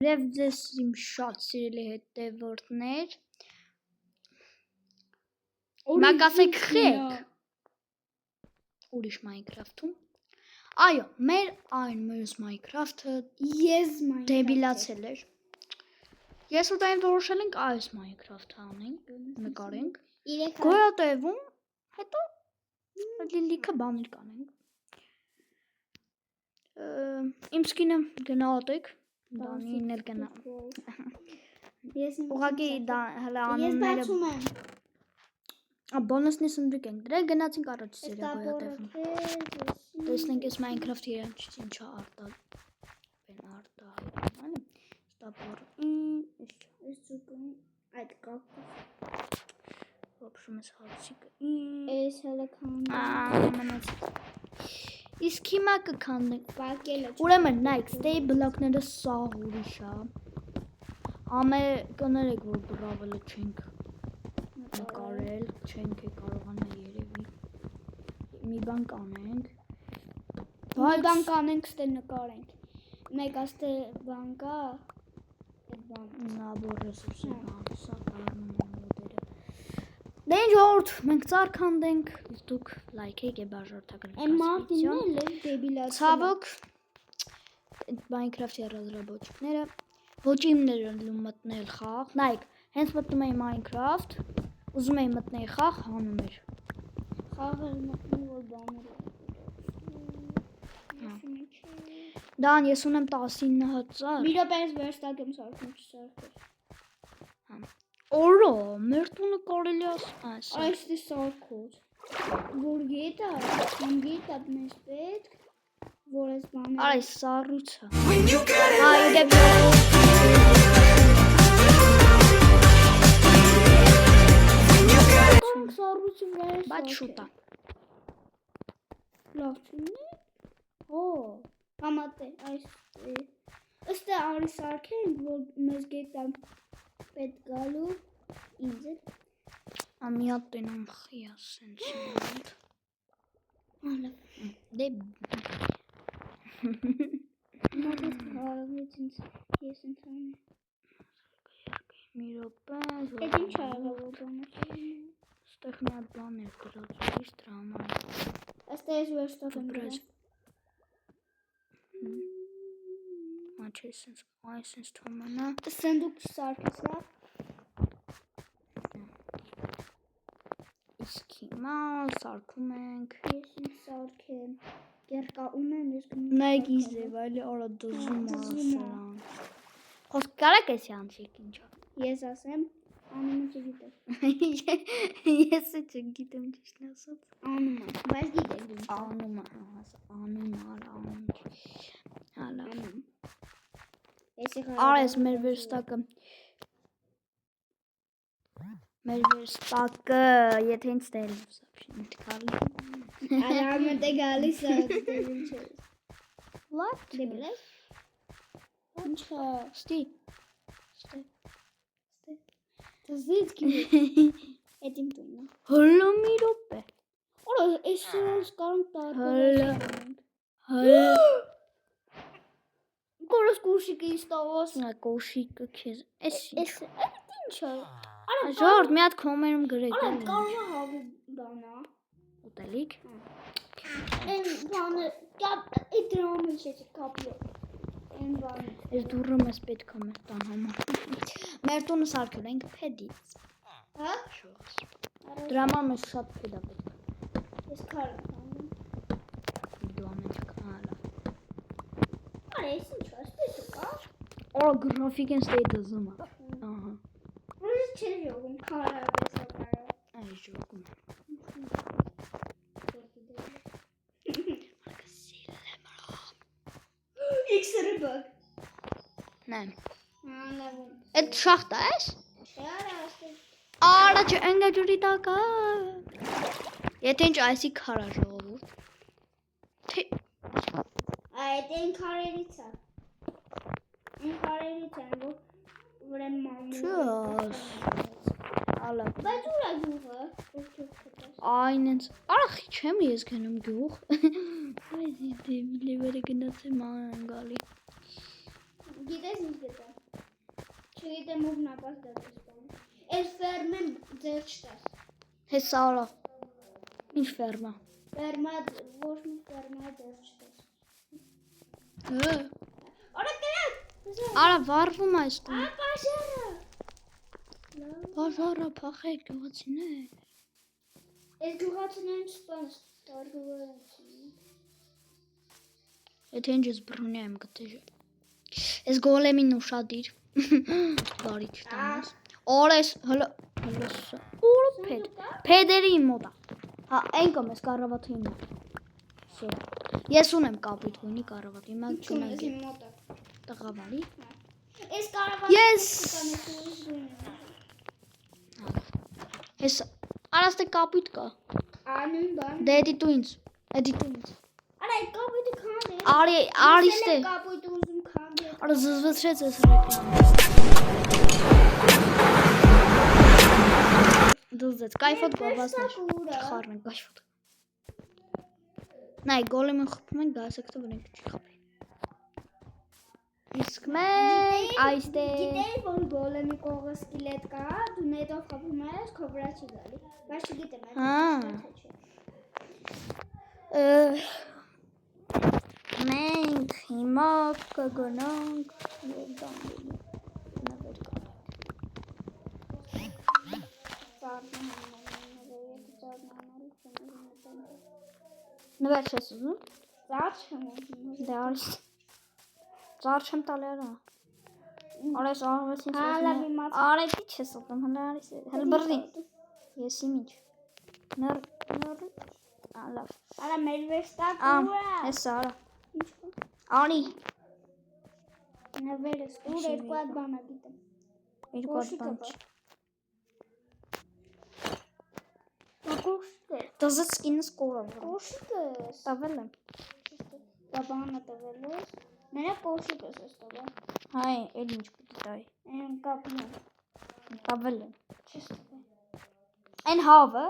Եվ ձեզ իմ շատ սիրելի հետևորդներ, մակասեք խեք ուրիշ Minecraft-ում, այո, մեր այն մյուս Minecraft-ը դեբիլացել էր, ես ու դային որոշել ենք այս Minecraft-ը անենք, նկարենք, գոյատևում, հետո լիքը բաներ կանենք, իմ սկինը գնահատեք, Դանին էլ գնա, ուղղակի հələ անունները բոնուսնի սնդրիկ ենք դրել, գնացինք առաջի սերիա գոյատևում, տեսնենք ես Minecraft-ի իրանց ինչա արտահայտում, ստապոր, այդ կակուս, ոբշում ես հացիկը, ես հələ քանդեմ, իսկ հիմա կքանդենք, ուրեմն նայք, ստեյ բլոկները սաղ ուրիշ է, ամե կներեք, որ բրավելը չենք նկարել, չենք է կարողանա երևի, մի բան կանենք, ստե նկարենք, մեկ աստե բան կա, նաբոր ռեսուրսի բան, սա կարնում են մոտերը, դե ինչ որդու, մենք ծար կանդենք, դուք լայքեք է բաժորդական ցավոք, Minecraft-ի ռազրաբոչիկները, ոչ իմներ են մտնել խաղ, նայք, հենց մտնում էի Minecraft, ուզում էի մտնել խաղ, հանում էր, խաղը մտնում որ բաներ Դան, ես ունեմ 19 հազար։ Մի րոպեից վերստակ եմ սարքում չսարքել։ Օրո, մեր տունը կարելի է այս դե սարքոց։ Որ գետա, համ գետա մեզ պետք, որ այս բանը։ Արա սառույցը։ Այո, դե սառույցը վեր։ Բայց շուտ է։ Լավ չունի։ Հո Համատե, այս ըստե արի սարքենք, որ մեզ գետան պետք գալու ինձ է։ Ամի հատ տենամ խիա սենց մոտ։ Դե մոտդ հարավեց ինձ ես ընթանի։ Մի րոպե։ Էդ ինչ արղավ որ բանը։ Ստեղ մի հատ բան էր գրած, ուրիշ դրա համար։ Ըստե ես վերստով եմ գրած։ Չէ, սենց թոմանա։ Սնդուկ սարքես լավ։ Իսկ հիմա սարքում ենք։ Ես ինձ սարքեմ։ Գերկա ունեմ, ես գնում։ Նայք իզ է, վայլի արա դզում ասրան։ Խոսք կարակ ես յանցիկ ինչա։ Ես ասեմ, անումը չգիտեմ։ Ես չգիտեմ ճիշտ ասած։ Անումը, բայց գիտեմ ինչ։ Անումը, հալա։ Արես մեր վերստակը, եթե ինձ տել սապշին չկալի։ Արամդ է գալիս է, դեր ինչ է։ Լատ դե բլես։ Ինչա, ստի։ Դզից կինի։ Էդ իմ տունն է։ Հլո մի րոպե։ Արա, այս սրանց կարանք տարբեր։ Կորս կոշիկը իստավաս։ Նա կոշիկը քեզ, էս ինչ է։ Ժորդ, մի հատ կոմերում գրեք։ Արա, կարող է հավի բանա։ Ուտելիք։ Են բանը, այդ դրամը չեցի կապի։ Են բանը։ Ես դուրը մեզ պետք է մեր տան համար։ Մեր տունը սարքել ենք պեդից։ Հա? Շողս։ Դրա համար մեզ շատ պեդա պետք է։ Ես քար եմ տանում։ Դու ամեն քալա։ Արա, ես ինչ ասպես կա։ Օ, գրաֆիկ են ստեյ դզում է։ Ահա։ Որից չէ ժողում, քարը տեսակարը։ Այ ժողում։ X-ը բակ։ Նայ։ Լավուն։ Այդ շախտա ես։ Չէ, ասել։ Արա, չէ, ընկա ջուրի տակա։ Եթե ինչ այսի քարա ժողովուրդ։ Թե այդ են քարերից է։ Են քարերից են, որ են մամու։ Չաս։ Ալա։ Բայց ուր է գյուղը։ Այն ինձ։ Արախի չեմ ես գնում գյուղ։ Այս դեպի լևերը գնացել ման գալի։ Գիտես ինչ գտա։ չգիտեմ ով նապաս դրես բան։ Այս ֆերմեն ձեր չտաս։ Հեսա արա։ Ինչ ֆերմա։ Ֆերմա ոչ մի ֆերմա ձեր չտաս։ Արա կրակ։ Արա վառվում է այս տունը։ Պաշարը։ Բաժարը փախեք գյուղացիներ։ Այս գյուղացիներն չսպանս տարգուվարացին։ Եթե ինչ ես բռնի եմ գտեժը։ Այս գոլեմին ուշադիր։ Բարի չտանես։ Օրես հլը Ուր փեդ։ Փեդերի մոտա։ Հա, այն կոմ ես կառավատի մոտ։ Սո։ Ես ունեմ կապույտ գույնի կառավատի մոտ գնանք։ Տղավարի։ Այս կառավատը Ես Հեսա Արաստե կապույտ կա։ Անուն բան։ Դե էդիտու ինձ։ Էդիտու ինձ։ Արա այդ կապույտը քանդ է։ Արի ստե։ Կապույտը ուզում քանդ է։ Արա զզվեցրեց այս ռեկլամը։ Դուզեց կայֆոտ գովասներ։ Չխառնենք կայֆոտ։ Նայ գոլեմին խփում են գասեկտը վրենք չի խփի։ Իսկ մենք այստեղ Գիտեի որ գոլեմի կողը սկիլետ կա, դու նետով խփում ես, քո վրա չի գալի։ Բայց չգիտեմ մենք հիմա կգնանք նվեր չես ուզում։ Ծառ չեմ Դե արի Ծառ չեմ տալի արա։ Արես աղվեսին Արետի չես ուտում, հլը արիս հլը բռնի։ Ես իմ ինչ։ Նր լավ։ Արա մեր վեստակ ուրա։ Հեսա արա։ Արի։ Նվերս ուր երկու հատ բանա գիտեմ։ Երկու հատ բան չի։ Կոշիկը։ Դզեց սկինս կորը։ Կոշիկս։ Տավել եմ։ Դա բանը տվել ես։ Մենա կոշիկս ես տվել։ Հայ, էլ ինչ պիտի տայի։ Այն կապն է։ Տավել եմ։ Չես տվել։ Այն հավը։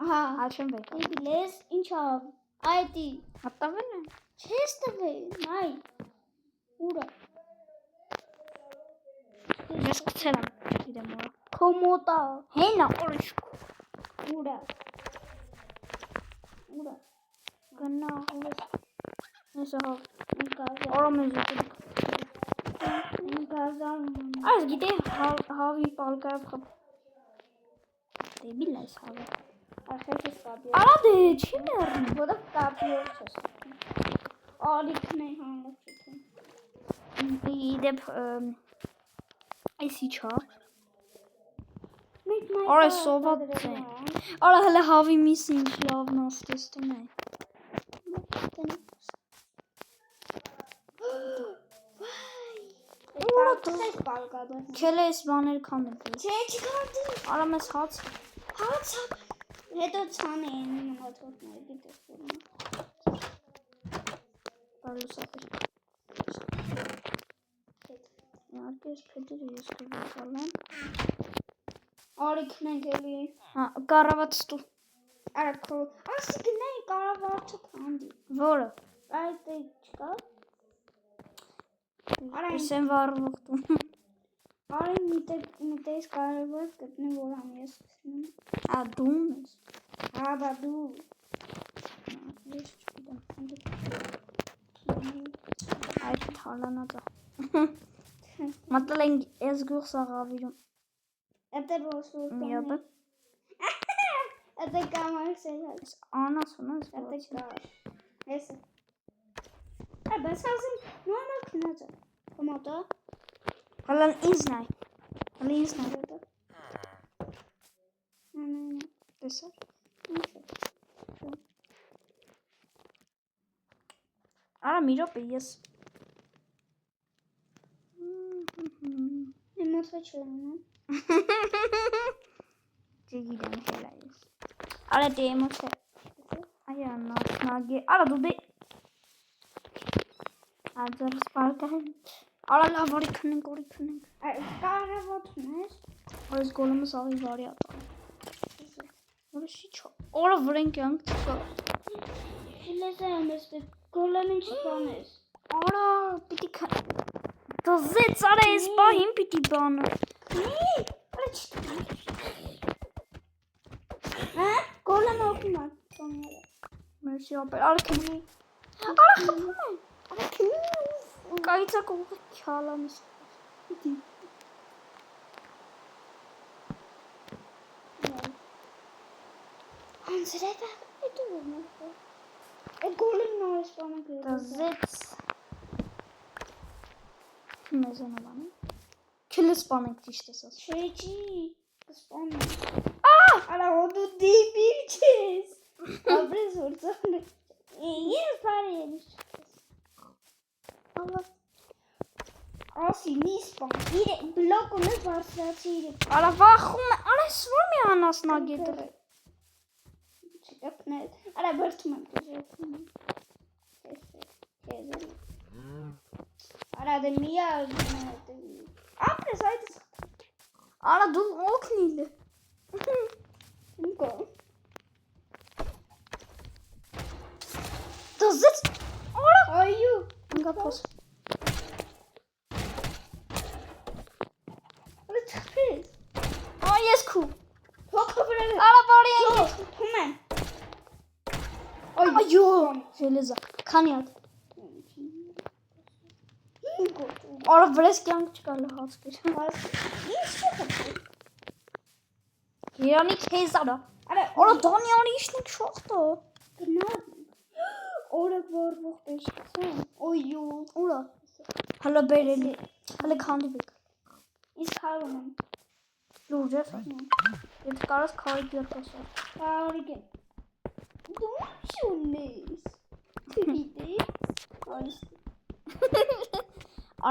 Ահա։ Հաշեմ բեկա։ Իբլես ինչ հավ։ Այդի։ Հատավել եմ։ Չես տվել։ Նայ։ Ուրա։ Ես կցել եմ, չգիտեմ ուրա։ Քո մոտա։ Հենա, օրիշ։ Ուրա։ Ուրա։ Գնա, Ուրես։ ես հավ։ Ինկազա։ Օրոմ ես ուտում։ Ինկազա։ Այս գիտե հավի պալկարով խփ։ Դեբիլ այս հավը։ Արխես կապի։ Արա դե չի մեռնի։ Որը կապիով չես։ Ալիքն է հանել չթում։ Իդեպ այսի չա։ Մեկ մայր։ Արա սոված է։ Արա հələ հավի միս ինչ լավն աստեստում է։ Ուրա տես պալկադը։ Քելե այս բաներ քանդել։ Չէ, չքանդի։ Արա մեզ հաց։ Հաց։ Հետո ցան էին մոթոտներ գիտես որ։ Բարուսապեր։ Իհարկե ես փեդերը ես կվալեմ։ Արիքն ենք էլի։ Հա, կառավատ ստու։ Արա քո։ Ասի գնայի կարավաճը քանդի։ Որը։ Այդ չկա։ Արա Ես եմ վառվող տուն։ արի միտես կարևոր գտնի որ համ ես սկսում։ Ա դում ես։ Հա բա դու։ Ես չգիտեմ։ Այդ թալանածա։ Մատել են ես գյուղ սաղավիրում։ Это было Միապը։ Это կամարսել։ Անաս ունես Это ոչ։ կա։ Ես։ Բայց ասեմ նորմալ քնած է։ Կոմոտա։ Հալան ինձ նայ։ Հալան ինձ նայ։ Տեսա։ Արա մի րոպե ես։ Իմացա չեմ։ Չգիտեմ հելա ես։ Արա դե եմոցիա։ Այա նագե։ Արա դու դե։ Աջար սպարկահեն։ Արա լավ որի քնենք։ Կարևոտն ես։ Այս գոլոմը սաղի վարի ատա։ Որը շի չո։ Օրը վրենք յանք չկա։ Հելեզա եմ ես գոլեմին չպանես։ Արա պիտի Դզեց արա ես պահին պիտի բանը։ Գոլը մոքում է։ Մերսի ապեր, արա քնի։ Արա խփում է։ Արա քնի։ Կայցա կողը քյալամ ես։ Անձրետ է դու մոքո։ Այդ գոլը նորից բանը գրել։ Դզեց։ Մեզանավանի։ Քիլը սպանենք ճիշտ ես ասում։ Շեջի, սպանը։ Արա դու դիպիր չես։ Ապրես որցան։ Ես բարի եմ։ Ասի նիսպան։ Իր բլոկը բարձրացի իր։ Արա վախում է, արա սվոր մի անասնագետը։ Չկապնել։ Արա բրդում եմ դժոխում։ Արա դե միա ապրես այդ Արա դու օգնիլ է։ ինքո Դզեց արա այու անգա փոս։ Արա չփես Ես քու։ հոգը վրա Արա բարի եմ։ թում եմ Այո, ժելեզա։ Քանի հատ։ Արա վրես կյանք չկա լհացքեր։ Ինչ չխփի Երանի քեզ արա։ Արա Արա Դանիալի իշնիկ շախտը։ գնա օրը որվող տեսքսան այու Ուրա։ Հələ բերելի։ Հələ քանդիվեք։ Իսկ հարում եմ Լուրջ ես։ Եթե կարաս քարի դերկասա։ Կարիգ եմ Դու ինչ ունես Գիտես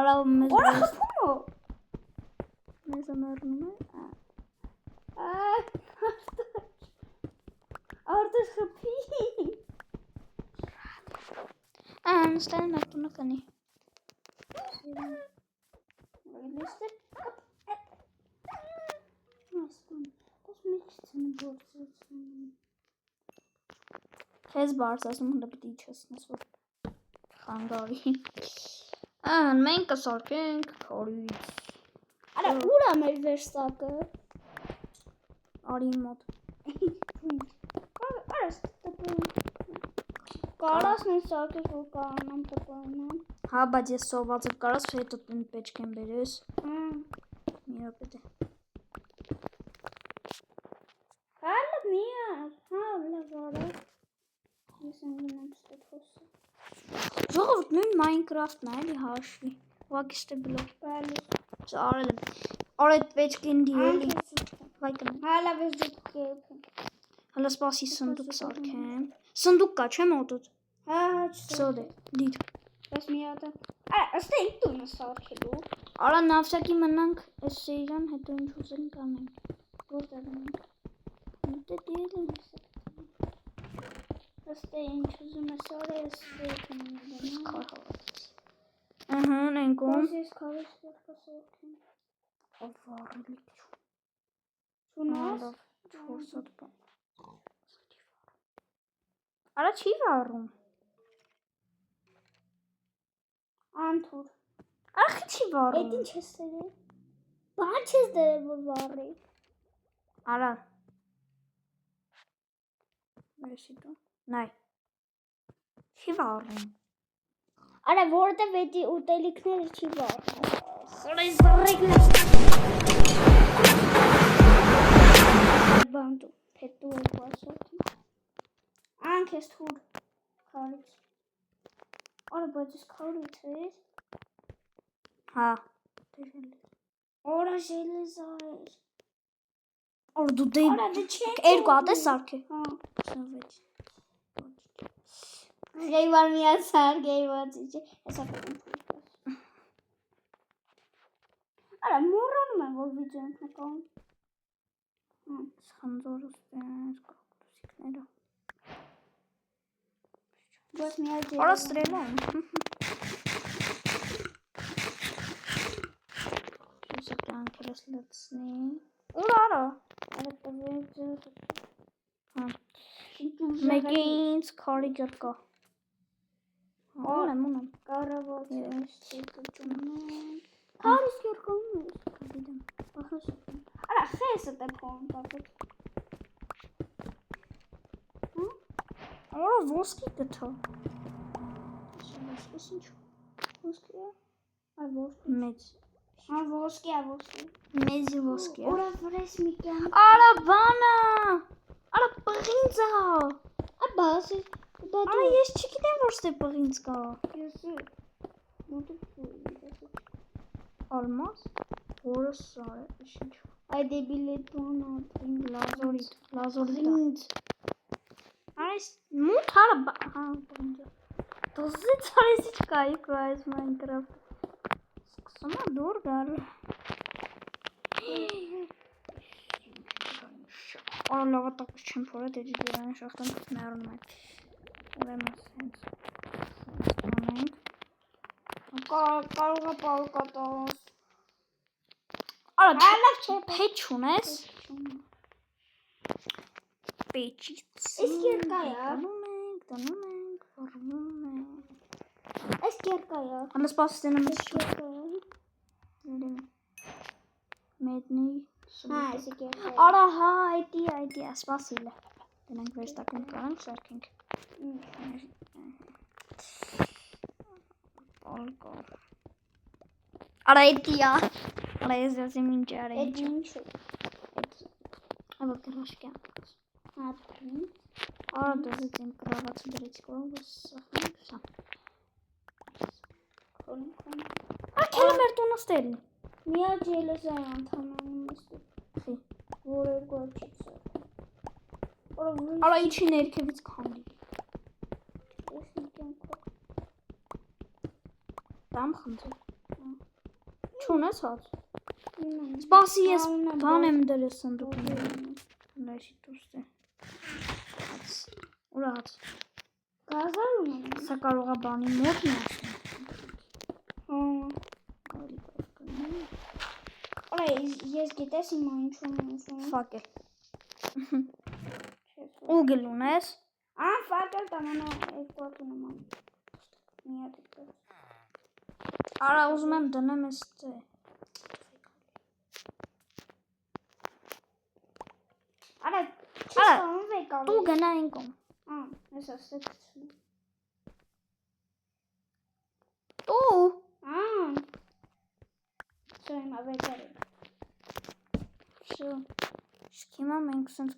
Արա մեզ Օրա խփում է մեզ մեռնում է։ Արդես խփի Ստեն մեկտունը կնի։ Լիստը Ось միքսն գործում Քեզ բարս ասում հնդը պիտի իջեցնես որ խանգարի։ Մենք կսարքենք քարից։ Արա ուր է մեր վերստակը Արի մոտ։ Արա Կարաս նույն սարքես որ կանամ տպանամ Հա, բայց ես սոված եմ կարաս հետո տնդ պեչք եմ բերես։ Մի րոպե դե։ Հալը միար, հա լավ արա Ես անգնեմ ստետ խոսը Ժողովուրդ նույն Minecraft-ն է էլի հաշվի։ Ուղղակի ստե բլոկ Բալի արել եմ։ Արա այդ պեչքին դիելի։ Վայտեմ։ Հալա վեզ դուք կեպ Հələ սպասի սնդուկ սարքեմ։ Սնդուկ կա չէ մոտդ։ Հա Սոդե, դիր։ Ես մի հատ Արա ըստ է տունը սարքելու Արա նավսակի մնանք այս սերիան հետո ինչ ուզեն կանենք։ Որտեղ ենք Դե դիել եմ։ Ըստ է ինչ ուզում ես արես դեպքում Քարհավաց։ Ահա, նենքում։ Ես քարես սարքեմ Ավարելի։ Չունես 400 բան։ Արա չի վառում։ Անթուր Ախ չի Այդ վառում։ ինչ ես դրել Բան չես դրել որ վառի Արա։ Մերսի դու։ Նայ։ Չի վառում։ Արա որտե վետի ուտելիքները չի վառում Խորե զառիկն է։ Բանդու հետո եկվասոքի Անք ես թուր քարից Արա բայց ես քարից ես Հա։ Օրա ժելեզա էր Օր դու դե Արա դե չեն երկու հատ է սարքե։ Հա Շնվեց։ Գեյվար միած սար գեյված իջի Հեսա կոմ Արա մորանում եմ որ վիդեո ենք նկանում Սխանձորս դեր կոկտուսիկները։ Բայց միած Արա ստրելա եմ։ Շուսը կյանքերս լծնի։ Ուր արա։ Արա տվեց Հա։ Մեկի ինձ քարի ջրկա։ Ունեմ։ Կարավոտ Հարիս երկում ես։ Գիտեմ։ Արա խեսը դե փոն տապետ։ Արա ոսկի գտա։ Ոսկի ինչ։ Ոսկի։ Այ ոսկի։ Մեծ։ Ոսկի։ Մեծ ոսկի։ Ուրա վրես մի կան։ Արա բանա։ Արա պղինձա։ Բասի։ Արա ես չգիտեմ որ ստե պղինձ կա։ Ես Almaz. Orası var. Işınç. Ay debilet bana. Lazorit. Ay mutar ba. Ha bence. Tozlu çaresi çıkıyor Crysis Minecraft. Sana dur gal. Allah tak çempora dedi diyen şahtan meron mat. Olamaz. Kalga palkatos. Արա փեչ ունես։ Փեչից։ Իսկ երկա է։ Դնում ենք, վառվում է։ Իսկ երկա է։ Ամս սպասեն ամս երկա է։ Մեդնի։ Հա, իսկ երկա է։ Արա հա, այդի, սպասիլ է։ Դրանք վերստակենք կարանք սարքենք։ Ալկոր։ Արա այդիա։ Արա ես դասեմ ինչ արել։ Էդ ինչ։ Ալո կրաշկա։ Հա, պրին։ Արա դասեմ կրավաց դրեց կողմս սախնենք սա։ Քոն։ Ակելը մեր տունը ստելն։ Միա ջելոզայ անդամանում էստի։ Խի։ Որը գոչից։ Արա իջի ներքևից քանդի։ Ես ինքն քո։ Դամ խնդրեմ։ Չունես հաց։ Սպասի ես բան եմ դրել սնդուկին։ Լաշի դուրս է։ Ուրա հաց։ Գազար ունեմ։ Սա կարող է բանի մոտ նաշել։ Արա ես գիտես իմ ինչ ունեմ։ Ֆակել։ Ուգլ ունես։ Ֆակել տանանա երկու ունեմ։ Մի հատ է։ Արա ուզում եմ դնեմ էստե։ Արա չստանում վեկալ։ Դու գնա ինքոմ։ Ես ասեք։ Դու։ Շո իմ ավեկալ։ Շո։ Շքիմա մենք սենց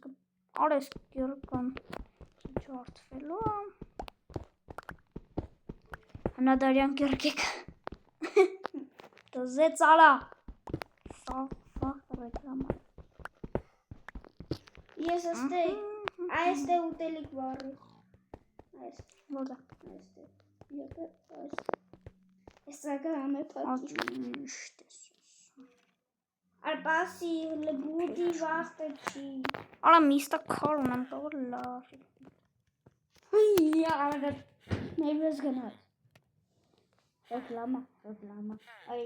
արես գյուրկան չարտվելու։ Հնադարյան գյուրկեք։ Դզեց արա։ Սաղ ռեկլամա։ Ես աստե, այստե ուտելիք վառի։ Որը։ Այստե։ Յոպե, այստե։ Էսակա ամե պակի։ Արպասի լբուդի վախտը չի։ Արա միստա քար ունեմ կավոր լավ։ Հայ, արա նեյվես գնար։ Ռեկլամա։ Այ։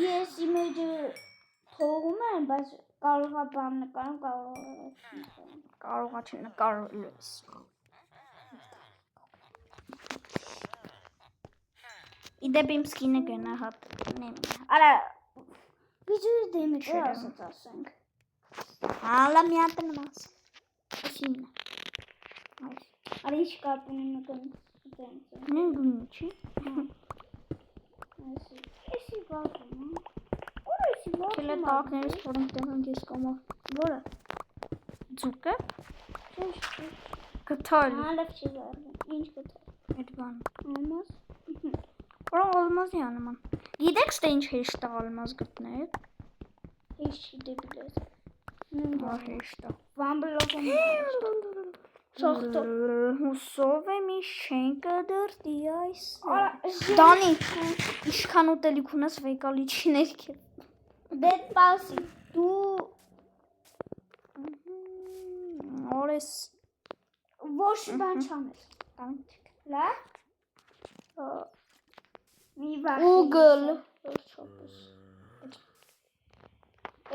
Ես իմեջը թողում եմ, բայց կարող է բան նկարում, կարող է չնկարելուս։ Իդեպ իմ սկինը գնա հատ նեմ։ Արա բիջու դեմը ասած ասենք։ Հալա մի հատ նմաս։ Այսինն։ Արա ինչ կապ ունի նկան։ Նեմ գունի չի։ Էսի վաղում։ Որը էսի վաղում։ Կելը տակներս որոնք տեղանք ես կամով։ Որը։ Ձուկը։ Գտալ։ Լավ չի վաղում։ Ինչ գտալ։ Այդ բան։ Ալմազ։ Որը ալմազի անման։ Գիտեք ստե ինչ հեշտ է ալմազ գտնեք։ Ես չի դեպիլ ես։ Հեշտ է։ Վամբլովում։ Շախտո։ Հուսով եմ ի շենքը դրտի այս։ Դանի, ինչքան ուտելիք ունես վեկալի չի ներքև։ Դետ պասի, դու Օրես ոչ բան չանես։ Լա։ Մի վախ։ Ուգլ։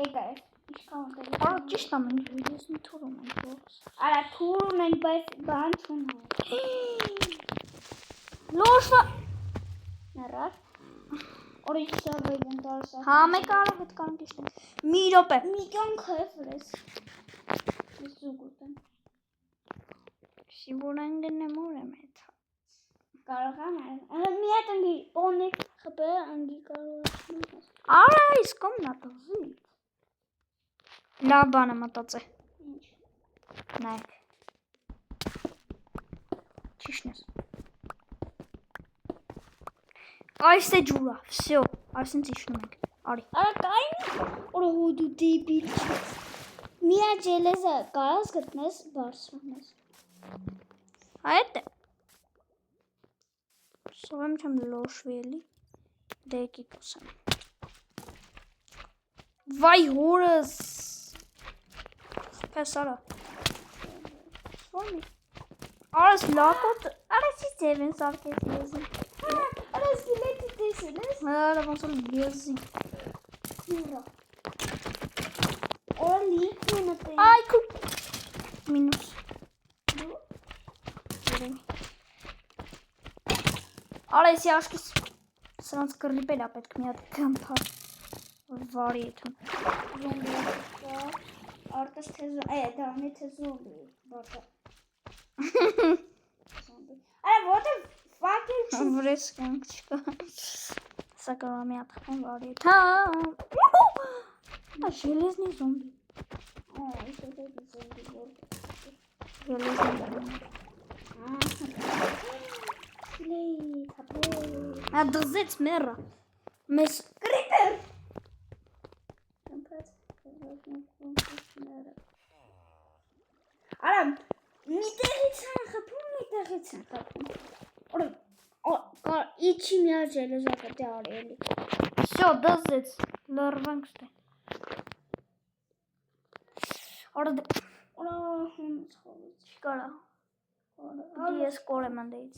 Եկա ես, ինչքան ուտելիք։ Արա ճիշտ եմ ենք վիդեոսն թուրում ենք ողս։ Արա թուրում ենք, բայց բան չունենք։ Լոշվա։ Նռար։ Օրիչը վայրեն դարսա։ Հա մեկ արավ հետ կանք իշտենք։ Մի րոպե։ Մի կյանք է վրես։ Ես զուգուտեմ։ Սիվորան գնեմ ուր եմ հետ։ Կարող եմ մի հատ անգի պոնի խպե անգի կարող եմ։ Արա իսկ կոմնա տղզի։ Լավ բան եմ մտածե։ Ինչ։ Նայք։ Ճիշտ ես։ Այս է ջուրա, всё, այսինչ իջնում ենք։ Արի։ Արա կային։ Օր դու դեբիլ։ Միա ջելեզը կարաս գտնես բարձրանես։ Այդ է։ Սովեմ չեմ լոշվի էլի։ Դեկի կոսեմ։ Վայ հորս։ Պես արա։ Սվամի։ Արս լակոտ, արս ի ձև են սարկես լեզին։ Արա սկիլետի տեսել ես։ Արա ոնց որ լեզին։ Քուրա։ Օր լիքն է տե։ Այ քու։ Մինուս։ Արա եսի աշկիս։ Սրանց կռիպել է պետք մի հատ գամփա։ Վարի եթում։ Զոմբի։ Արտես թե դանի թե զոմբի։ Բաճա։ Զոմբի։ Արա what the fuck is Վրես կանք չկա։ Սա կարող մի հատ խեն վարի եթամ։ Ժելեզնի զոմբի։ Իսկ դա զոմբի որ։ Ժելեզնի զոմբի։ Լեյ, թափե։ Դզեց մերը։ Մեզ Կրիպեր։ Արա միտեղից են խփում, միտեղից են խփում։ Օր իջի միա ջելեզակը դե արի էլի։ Всё, դզեց։ Լրվանք ստե։ Արա հոնց խորից։ չկարա։ Արա Ես կորեմ անդեից։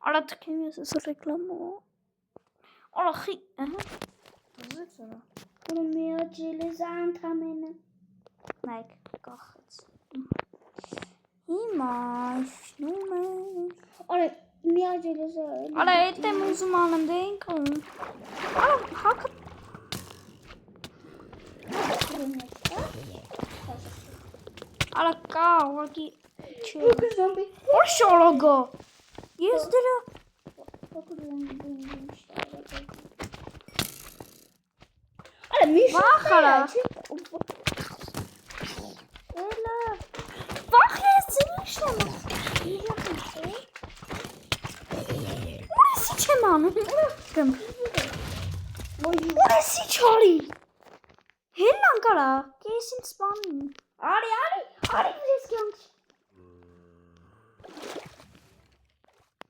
Արա թքեմ ես ես ռեկլամո։ Արա խի, ահա։ Դզեց արա։ Օր միա ջելեզա անդամենը։ Նայք, կախեց։ Հիմա իշնում ենք։ Արա միա ջելեզա։ Արա էդ եմ ուզում անեմ դե ինքն։ Արա հակը Արա կա, ուղղակի չէ։ Զոմբի։ Որ շորոգո։ Ես դրա Արա մի վախարա։ Էլա։ Վախ ես ինչ եմ։ Ուրեսի չեմ անում։ Գմ։ Ուրեսի չարի։ Հելն անկարա, կես ինձ սպանին։ Արի վրես կյանք։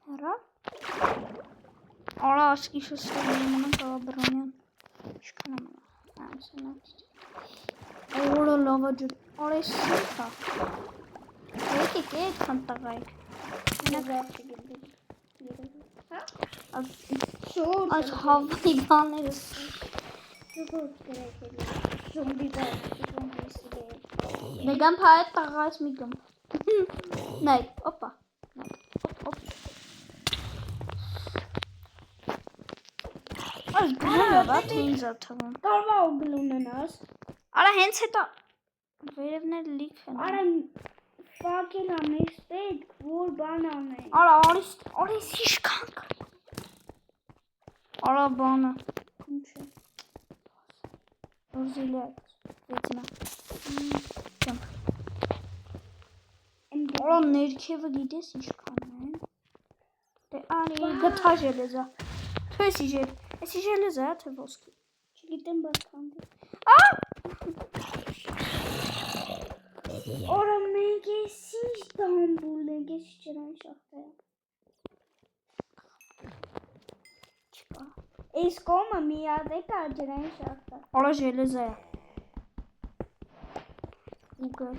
Հերա։ Արա աշկիշը ստորին մնան կավա բրոնյան։ Չկան ամենա։ Օրը լավա ջուր։ Արա ես սիքա։ Եկեք էդ խանտաղայք։ Այս հավանի բաներս։ Դեգան պայդ տաղայս մի գմ։ Նայ, օպա։ Օպ։ Այս գլունը բա թե ինձ է թվում։ Կարվա ու գլունենաս։ Արա հենց հետո վերևներ լիք են։ Արա ֆակել ամես պետք, որ բան անեն։ Արա արիս իշքան կա։ Արա բանը։ Ինչ է։ Ռոզիլիա վեցնա։ Եմ Արա ներքևը գիտես իշքան են։ Դե արի գտա ժելեզա։ Թե էսի ժելեզա թե ոսկի։ չգիտեմ բացքանդի։ Ա Օրա մենք էսի Ստամբուլ ենք, էսի ջրան շախտայա։ չկա։ Էս կոմը միադ է կա ջրան շախտա։ Արա ժելեզա է։ Ուգը։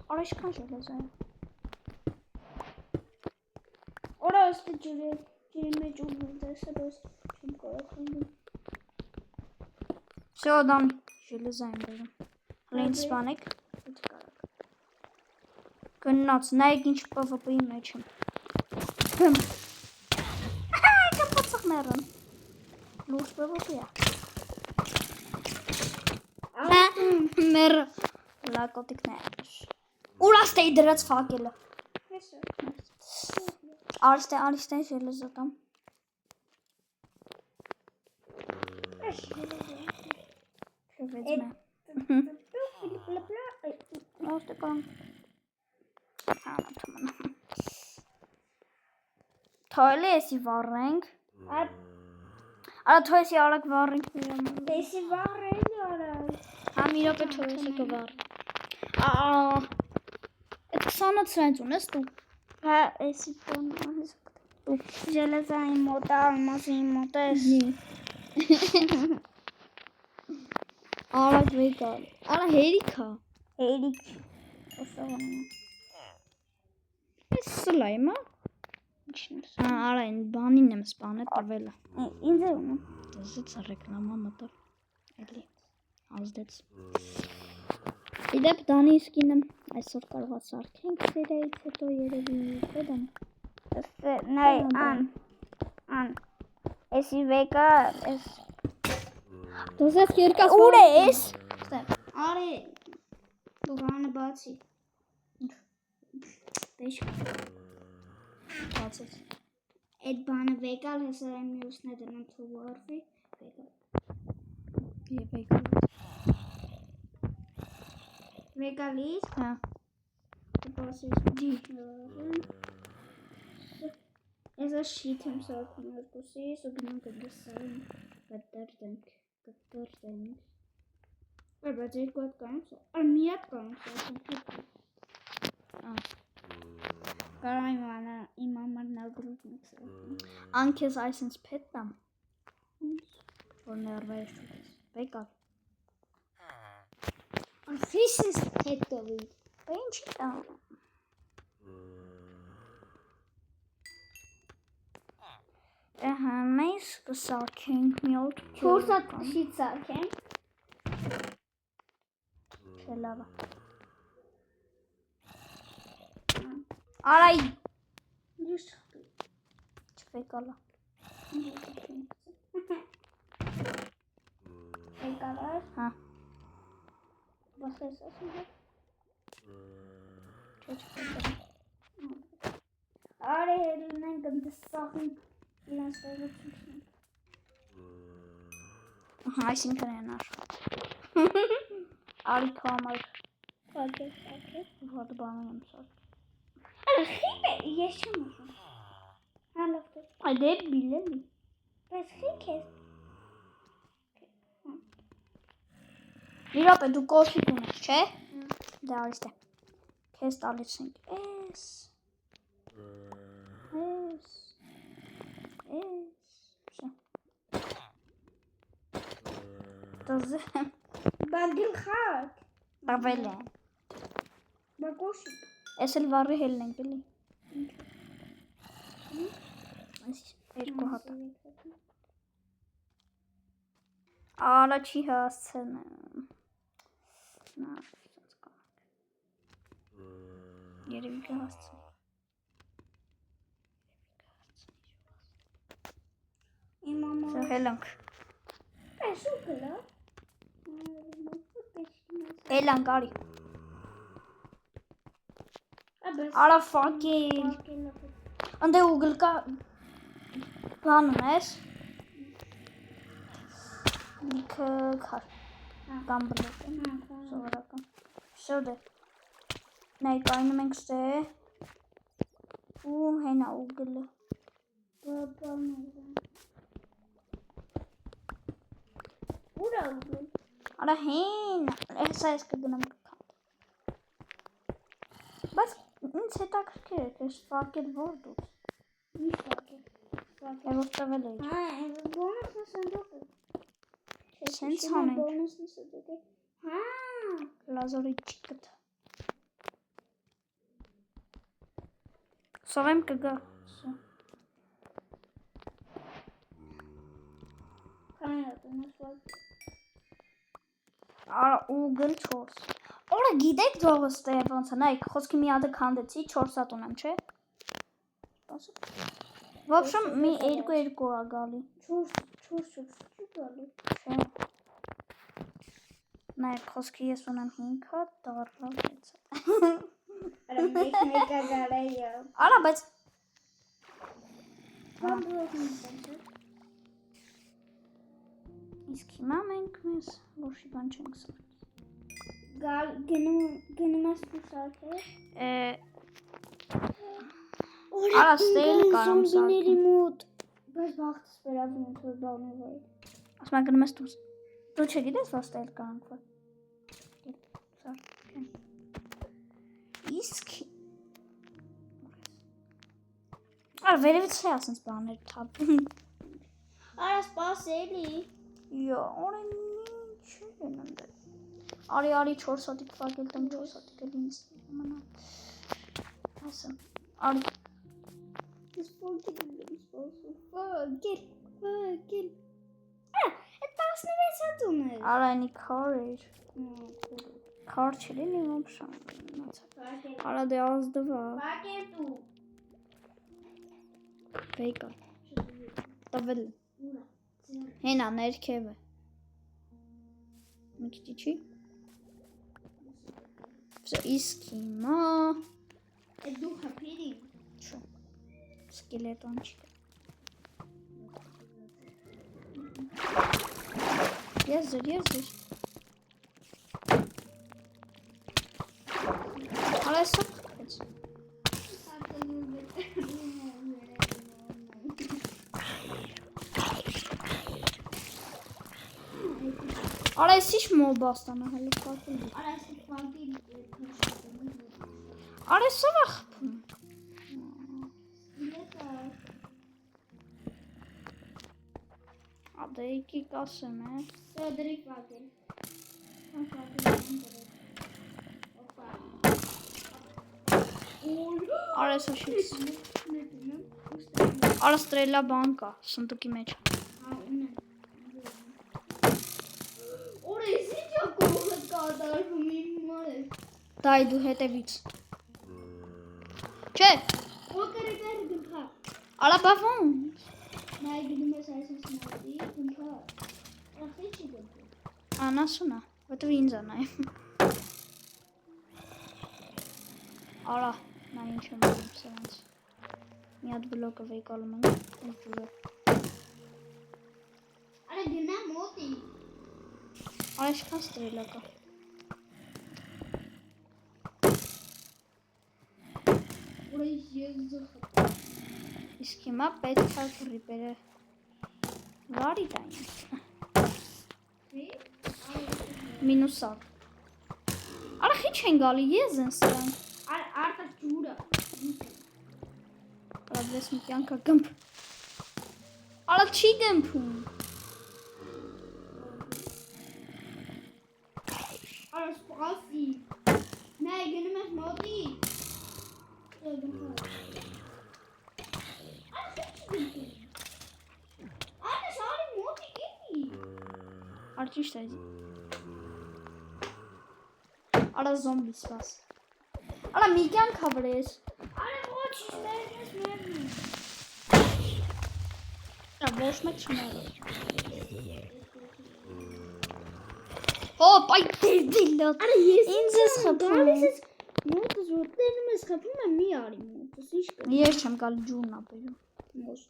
Արա իշքան ժելեզա է։ Օրա ոստը ջրի մեջ ուղղում դեսը ոս չեմ կարող խնդում։ Всё, դամ ժելեզա եմ բերում։ Հլինց սպանեք։ Գնաց, նայեք ինչ PvP-ի մեջ եմ։ լուրջ բողոքի է։ Մեր լակոտիկներ։ Ուր աստեի դրած ֆակելը։ Արստե ժելեզոտամ։ Աստե կան։ Թոյլի էսի վառենք։ Արա թոյսի արագ վառենք։ Էսի վառելի արագ։ Հա մի րոպե թոյսի կվառ։ Այդ 20-ը ցենց ունես դու։ Հա, էսի բանը։ Ժելեզային մոտ, ալմասի մոտ ես։ Արագ վեկալ։ Արա հերիքա։ Հերիք։ Ոսողանա։ Այս սլայմա։ Արա այն բանին եմ սպանել տվելը։ Ինձ է ունեմ։ Դեզից ռեկլամա մտա։ Էլի ազդեց։ Իդեպ Դանի սկինը այսօր կարողա սարքենք սերիայից հետո երևի դեմ։ Նայ ան։ Էսի վեկա, էս։ Դուզես երկաս Ուր ես։ Արի։ Դու բանը բացի։ Դեշ։ բացեց։ Այդ բանը վեկալ հեսա եմ մյուսն է դրան թվարվի, վեկալ։ Եվ վեկալ։ Վեկալից։ Հա։ Բացես դի։ Ես շիթ եմ սարքում երկուսից ու գնում կգսային կտրտենք։ Բայց երկու հատ կանց, մի հատ կանց, կարամ իմ ամարն ալգորիթմիկ սարքում։ Անքեզ այսինց պետնամ, որ ներվայր շուտես, վեկալ։ This is հետովի, Ինչի տամ։ Մեզ կսարքենք մի օր չորսատ շիտ սարքենք։ Չէ լավա։ Արայի։ Դուս չվեկալա։ Վեկալար։ Հա։ Բասես ասում է։ Չվեկալա։ Արի հելունենք ընդսախենք իրանց տեղությունն։ Այսինքն են աշխատ։ Արի կամար։ Կակես։ Վատ բանում եմ սարք։ Խիպ է, ես չեմ ուզում։ Հա լավ դե։ Այդ է բիլելի։ Բայց խիք ես։ Մի րոպե դու կոշիկ ունես, չէ՞։ Դա արիստե։ Քեզ տալիս ենք էս։ Всё։ Դոզեմ։ Բագիլ խակ։ Տավել է։ Բակոշիկ։ Էս էլ վառի հելն ենք էլի։ Այս երկու հատ։ Արա չի հասցնեմ։ Նա ասած կանք։ Երևի կհասցնի։ Իմ մամա։ Սա հելանք։ Այս ու կլա։ Հելանք արի։ Արա ֆակել։ Անդե ուգլ կա բան ունես։ Լիքը քար։ Կամ բլոկ։ Սովորական։ Всё դե։ Նայ կայնում ենք ստե։ Ու հենա ուգլը։ Ուրա ուգլ։ Արա հեն, հեսա ես կգնամ կքանդ։ Բայց ինձ հետաքրքիր է, կես ֆակել որ դուց։ Մի ֆակել։ Եվ տվել էի։ Հա, բոնուսն սանդուկ է։ Սենց հանենք։ Բոնուսն սանդուկ է։ Հա, Լազորի ճիկտ։ Սովեմ կգա։ Արա ուգլ 4։ Օրա գիտեք ձողս տե ոնց է, նայք, խոսքի մի հատը քանդեցի, 4 հատ ունեմ, չէ։ В общем, մի 2 ա գալի։ 4 4 չի գալու։ Չէ։ Նայ խոսքի ես ունեմ 5 հատ, դառնա 6 հատ։ Արա մեկ գալեյա։ Արա, բայց իսկ հիմա մենք մեզ որոշի բան չենք սարքի։ Գնում ես դու սարքել։ Արա, ստել կարամ զոմբիների մոտ։ Բայց բախտս վերաբում եմ թող բաներ վայ։ Ասում եմ գնում ես դու։ Դու չգիտես որ ստել կարանք որ։ Սարքեն։ Իսկ Արա, վերևից չի ասենց բաներ թափում։ Արա, սպասելի։ Յո, օրեն ինչ են ընդ։ Արի 4 հատիկ ֆակել տամ 4 հատիկ էլ ինձ մնա։ Ասեմ, արի Ֆակել։ Այդ 16 հատ ունես։ Արա, այնի քար էր։ Քար չլինի ոբշան։ Արա, դե ազդվա։ Ֆակել դու։ Վեկա։ Տվել։ Հենա ներքև է։ Մի քիչ չի։ Իսկ հիմա Այդ դու հապիրի։ Չէ։ Սկելետոն չի։ Եզր։ Արա, սա խփեց։ Արա, ես ինչ մոբ աստանա հələ ֆակել։ Արա, ես ֆակել։ Արա, սա վա խփում։ Ադե եկի կասեմ է։ Սա դրիկ ֆակել։ Արա, սա շիքս։ Արա, ստրելա բան կա, սնդուկի մեջ։ Դայ դու հետևից։ Չէ։ Արա, բավոն։ Նայ գնում ես այսպես նայի, գնքա։ Ախի չի գնում։ Անասունա, որտեվ ինձ անայ։ Արա, նա ինչ եմ անում սրանց։ Մի հատ բլոկը վեկալում ենք։ Արա, գնա մոտի։ Արա, ինչքան ստրելա կա։ Իսկ հիմա պետք է ռիպերը վարի տային։ Մինուսակ։ Արա, խիչ են գալի, ես են սրանք։ Արտա ջուրը։ Արա, դες մի կյանքա գմպ։ Արա, չի գմպում։ Արա, սպասի։ Նայ գնում ես մոտի։ Արա, շարի մոտի գնի։ Արա, ճիշտ է։ Արա, զոմբի սպաս։ Արա, մի կյանքա վրես։ Արա, ոչ, մերնես։ Արա, ոչ մեկ չմարը։ Հոպ, այ դիլլոտ։ Արա, ես ինձ ես խփում։ Մոտս որտեղում ես խփում եմ մի արի մոտս, ինչ կա։ Ես չեմ գալի ջուրն ապերում։ Մոս։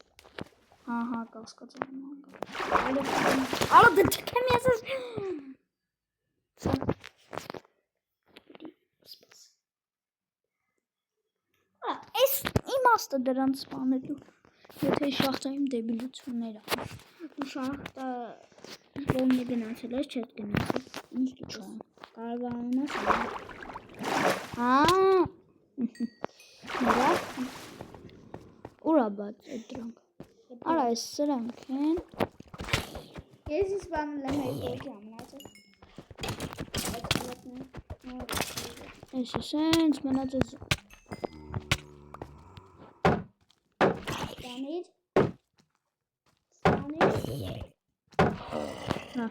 Հա, կասկած եմ։ Արա, դե չքեմ ես։ Արա, այս իմաստը դրանց սպանելու։ Եթե շախտայիմ դեբիլությունները։ Ու շախտը կողմի գնացել ես, չետ գնացել։ Ինչ գիտեմ։ Կարողանում ես։ Նրա ուրա բաց այդ դրանք։ Արա, այս սրանք են։ Ես իսպանել եմ այդ ժամանակ։ Այս սենց մնացած Նա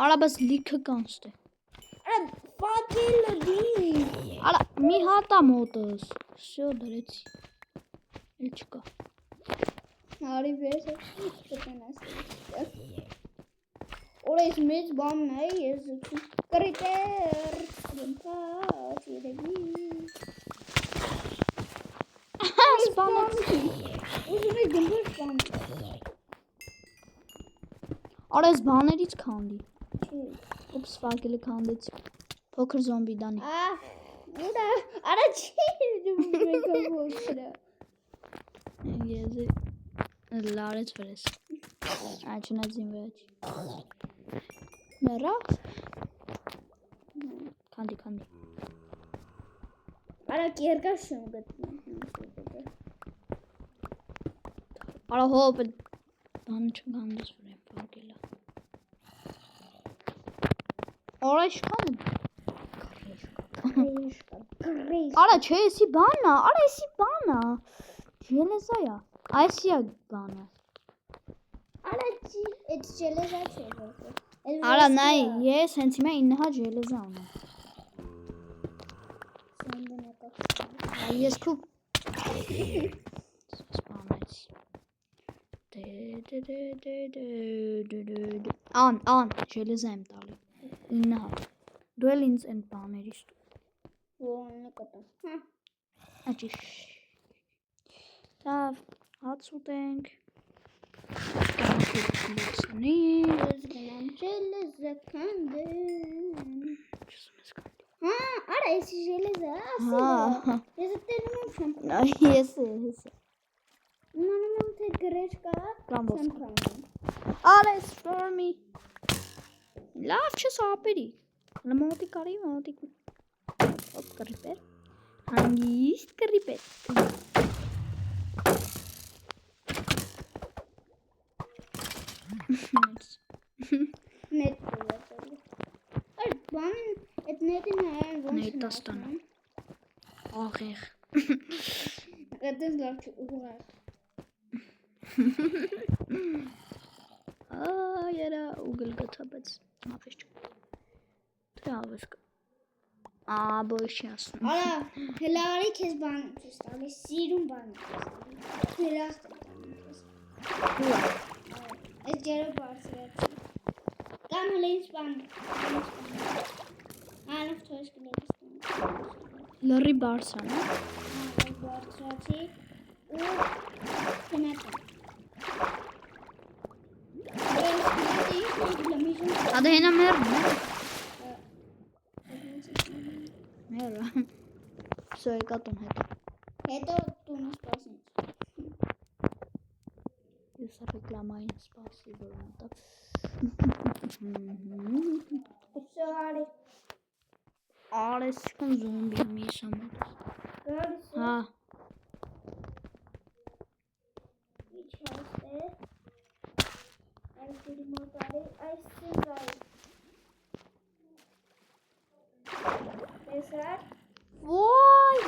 Արա, բաց լիքը կանցտ է։ Արա, ֆակելը դի։ Արա, մի հատա մոտս։ Всё, դրեցի։ Էլ չկա։ Հարի վեր կտնասել։ Օրես մեծ բանն է, ես զգում կրիտեր, գմպաց, երևի։ Սպանեց։ Ուզում եք գմբոց բան։ Արես բաներից քանդի։ Չի։ Ուպս ֆակելը քանդեց։ Փոքր զոմբի դանի։ Ուրա, արա չի մեկը ոքրը։ Եզի լարեց վրես։ Աչնացին վեջ։ Մեռա։ Քանդի։ Արա կերկա շուն գտնեմ։ Արա հոպ բանը չքանդես վրեմ ֆակելը։ Արա շքան։ Արա չէ, էսի բանա, արա էսի բանա։ Ժելեզայա։ Այսիա բանը։ Արա չի, այդ ժելեզա չէ որը։ Արա նայ, ես հենց հիմա 9 հատ ժելեզա ունեմ։ Ես քու սպանեցի։ Ան, ժելեզա եմ տալի։ 9 հատ։ Դու էլ ինձ են բաներիս տու։ Ոն կտա։ Աճիշ։ Լավ, հաց ուտենք։ Կանցնի։ Ես գնամ ժելեզա քանդեմ։ Հա, արա էսի ժելեզա, ասա։ Ես դեռ չեմ։ Ես։ Մանամ թե գրեչկա կամ չեմ քանդում։ Արա սպորմի։ Լավ չսապերի։ Մոտի կարի մոտի։ Ոպ կրիպեր։ Հանգիստ կրիպեր։ Net կուլատելի։ Այդ բանին, այդ նետին հայան ոնց Նետաստանը։ Աղեղ։ Այդպես լավ ուղղար։ Երա ուգլ գտաբեց մապեշ չու։ Թե ավես կա։ Բոյ չի ասնում։ Արա, հելարի քեզ բան եմ չես տալի, սիրում բան եմ չես տալի։ Հելաստ եմ տալի քեզ։ Այս ջերը բարձրացի։ Կամ հել ինձ բան եմ։ Անով թոյս կլերիս տում։ Լրի բարսան, Բարձրացի ու կնատում։ Ադե հենա մերն է։ Մերը։ Սո եկա տուն հետո։ Հետո տունը սպասինչ։ Ես ռեկլամային սպասի, որ մտա։ Սո արի։ Արես չկան զոմբի մի շամատ։ Գարիս է։ Հա։ Իչ հայս է։ Այս դիրի մոտարի, այս սեզարի։ Տեսար։ Ոյ։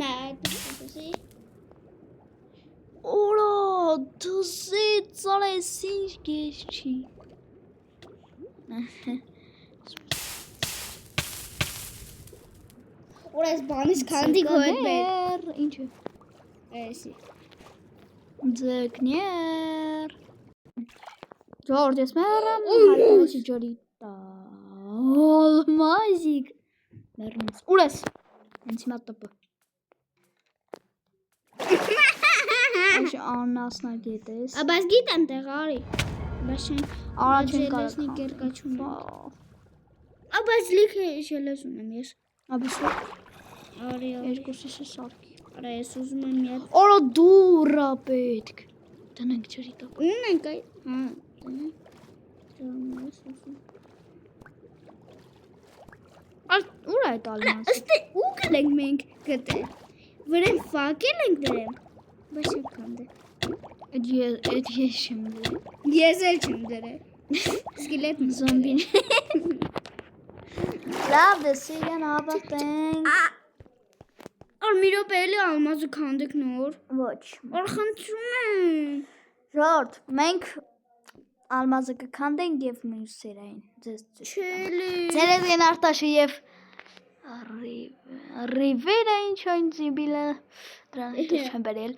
Նա այդ տեսի։ Օրա, դուսի ծարես ինչ գեշ չի։ Որ այս բանից քանդի քո հետ բեր։ Ինչ է։ Էսի։ Ձկներ։ Ժորդ, ես մեռամ հայտնեցի ջորի մազիկ։ Մեռնես։ Ուր ես։ Հենց հիմա տպը։ Այս անասնագետ ես։ Բայց գիտեմ տեղ արի։ Բայց չեն Արա չեն ժելեզնի կարող։ կերկա չունեմ։ Բայց լիքը ժելեզ ունեմ ես։ Աբսո։ Արի, Երկուսիս է սարքի։ արա ես ուզում եմ մի հատ։ Օրա դուրա պետք։ Տնենք ջրի տակ։ Ունենք այ։ Հա, տնենք։ Դրամ ես ուզում։ Ուր է տալի մասը։ Ըստ ու գնենք մենք գտե։ Վրեն ֆակել ենք դրեմ։ Բայց չեմ քանդե։ Այդ ես չեմ դրել։ Ես էլ չեմ դրել։ Սկելետ Զոմբին։ Լավ դեսիգան ապատենք։ Ար մի րոպե էլի ալմազը քանդեք նոր։ Ոչ։ Ար խնդրում եմ։ Ժորդ, մենք ալմազը կքանդենք և մյուս սերային։ Չելի։ Ձերևին արտաշը և Ռիվերը ինչ-որ զիբիլը դրան հետո չեմ բերել։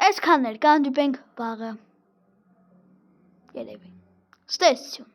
Այսքանն էր, կհանդիպենք վաղը։ Երևի։ Ստեսություն։